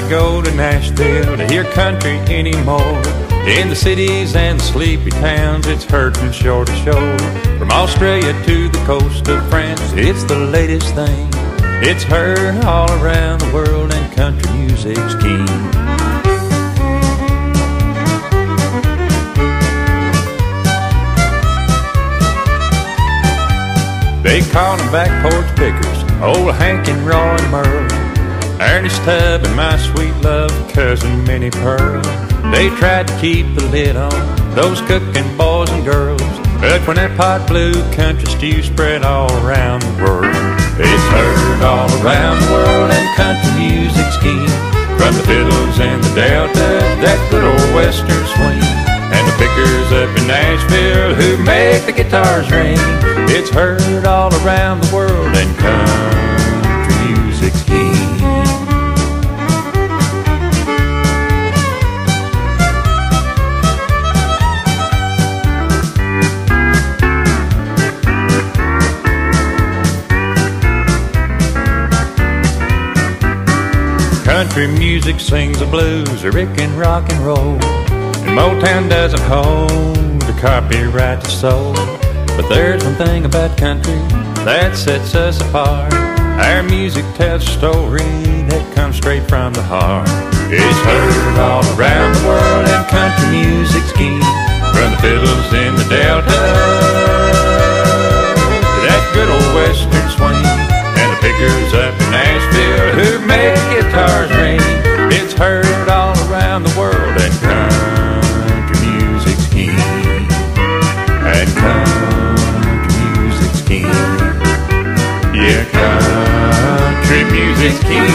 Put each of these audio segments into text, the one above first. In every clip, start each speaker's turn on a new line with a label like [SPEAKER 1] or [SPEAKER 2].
[SPEAKER 1] to go to Nashville to hear country anymore. In the cities and the sleepy towns, it's heard from shore to shore. From Australia to the coast of France, it's the latest thing. It's heard all around the world, and country music's king. They call them back porch pickers, old Hank and Roy and Merle, Ernest Tubb and my sweet love cousin Minnie Pearl. They tried to keep the lid on those cooking boys and girls, but when that pot blew, country stew spread all around the world. It's heard all around the world, and country music's king. From the fiddles and the delta, that good old western swing, and the pickers up in Nashville who make the guitars ring. It's heard all around the world, and country music's king. Country music sings the blues, a Rick and rock and roll, and Motown doesn't hold the copyright to soul. But there's one thing about country that sets us apart. Our music tells a story that comes straight from the heart. It's heard all around the world, and country music's king. From the fiddles in the delta to that good old western swing, and the pickers up in Nashville who make guitars ring. It's heard all around the world, and country music's king. And country music's king. Yeah, country music's king.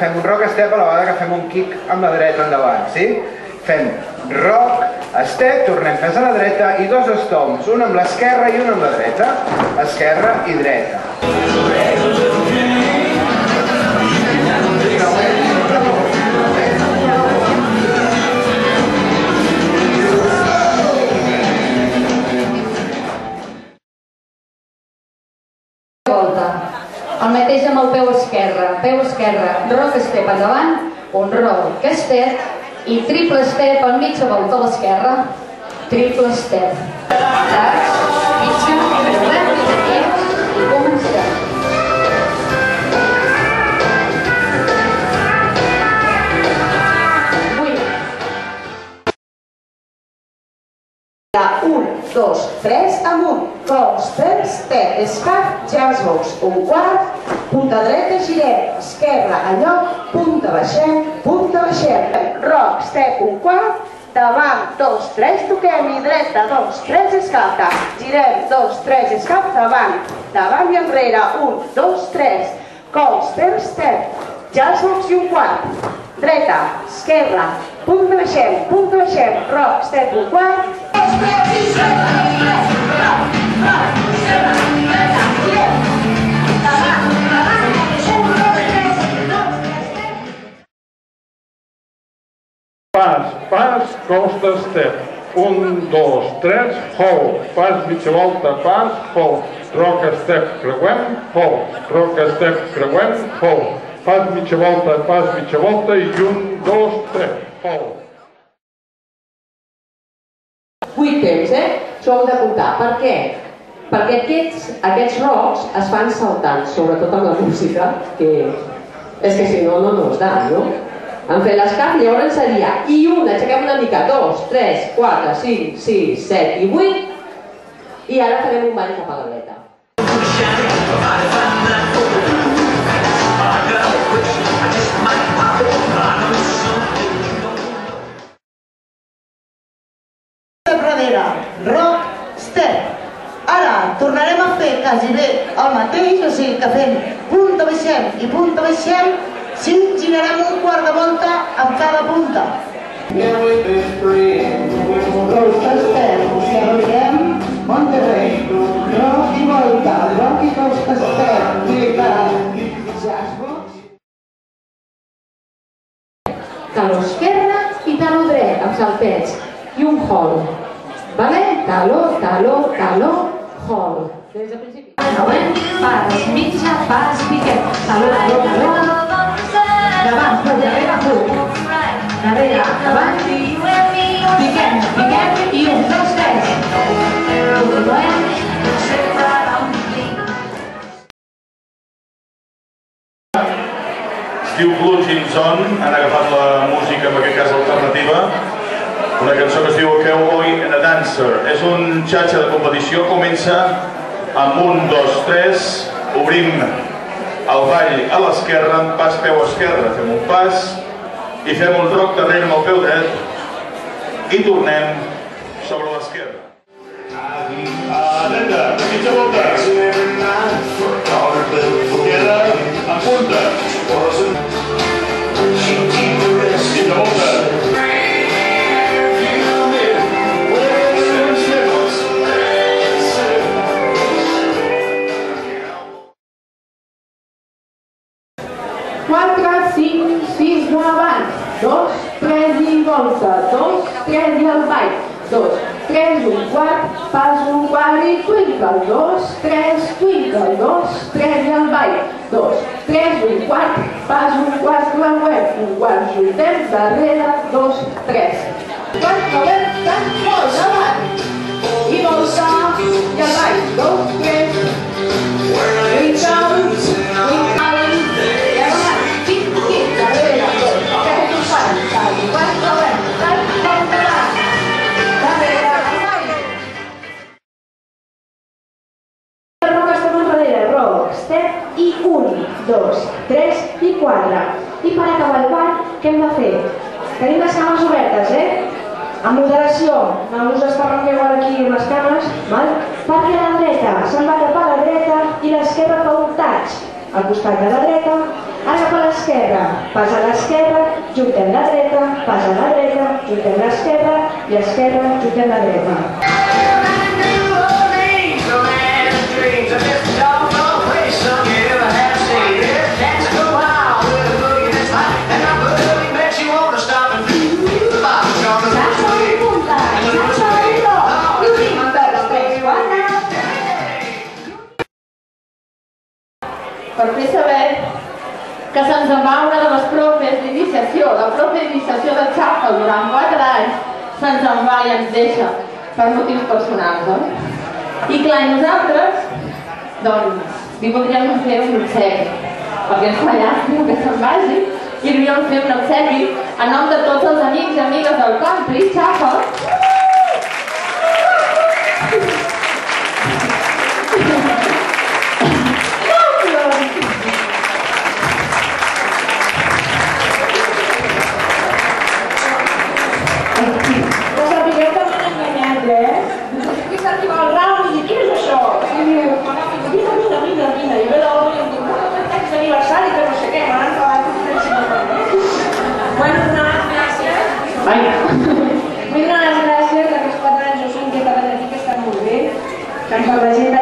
[SPEAKER 2] Fem un rock step a la vegada que fem un kick amb la dreta endavant, sí? Fem rock, step, tornem pes a la dreta i dos estoms, un amb l'esquerra i un amb la dreta, esquerra i dreta.
[SPEAKER 3] El mateix amb el peu esquerre, rock step endavant, un rock step i triple step enmig a volta a l'esquerra, triple step. Saps? Mitja, creuem, i comencem. Un, dos, tres, amunt, cols, step, escap, jazzbox, un quart, punta dreta, girem, esquerra, a lloc, punta baixem, rock, step, un quart, davant, dos, tres, toquem i dreta, dos, tres, escalta, girem, dos, tres, escap, davant i enrere, un, dos, tres, cols, step, jazzbox i un quart, dreta, esquerra, punta baixem, rock, step, un quart,
[SPEAKER 4] pas, costa, step. 1, 2, 3, hold. Pas, mitja volta, pas, hold. Rock, step, creuem, hold. Rock, step, creuem, hold. Pas, mitja volta i 1, 2, 3, hold.
[SPEAKER 3] 8 temps, Això ho heu de comptar. Per què? Perquè aquests rocks es fan saltant, sobretot amb la música, que és que si no, no es da, no? En fer l'escaf, llavors seria I1, aixequem una mica, 2, 3, 4, 5, 6, 7 i 8. I ara farem un ball cap a la dreta.
[SPEAKER 5] Rock, step. Ara tornarem a fer quasi bé el mateix, o sigui que fem punta baixem i punta baixem, si girarem un quart de volta amb cada punta. Costa, step, girem, Monterrey, rock i volta, rock i costa, step, jazzbox.
[SPEAKER 3] Taló esquerre i taló dret, amb saltets, i un hall. Vale? Taló, taló, taló, hall. Des del principi. Següent, pas, mitja, pas, piquet. Taló, taló, taló. Davant, per darrere, punt. Darrere, davant. Piquet, piquet, i 1, 2, 3. Continuem.
[SPEAKER 6] Es diu Blue Jeans On, han agafat la música, en aquest cas alternativa, una cançó que es diu Cowboy and a Dancer. És un xatxa de competició, comença amb 1, 2, 3, obrim el ball a l'esquerra, pas peu esquerre, fem un pas i fem un roc darrere amb el peu dret i tornem sobre l'esquerra. Dreta, mitja volta. Queda en punta. Mitja volta.
[SPEAKER 3] Avant, 2, 3 i volta, 2, 3 i al ball, 2, 3, un quart, pas un quart i twinkle, 2, 3, twinkle, 2, 3 i al ball, 2, 3, un quart, pas un quart, creuem, un quart, juntem, darrere, 2, 3. Quart, creuem, tant, molt, davant, i volta, i al ball, 2, 3, step i 1, 2, 3 i 4. I per acabar el ball, què hem de fer? Tenim les cames obertes, amb moderació. No us estarranqueu ara aquí amb les cames, perquè a la dreta se'n va cap a la dreta i l'esquerra fa un touch al costat de la dreta, ara cap a l'esquerra, pas a l'esquerra, juntem la dreta, pas a la dreta, juntem l'esquerra i esquerra, juntem la dreta. Per fer saber que se'ns en va una de les profes d'iniciació, la profe d'iniciació del Shuffle durant 4 anys, se'ns en va i ens deixa per motius personals, oi? I clar, nosaltres, doncs, li voldríem fer un obsequi, perquè ens fa llàstima que se'n vagi, i li voldríem fer un obsequi en nom de tots els amics i amigues del country, Shuffle. Vull donar les gràcies a aquests 4 anys o 5 que he quedat aquí, que estan molt bé, que ens la gent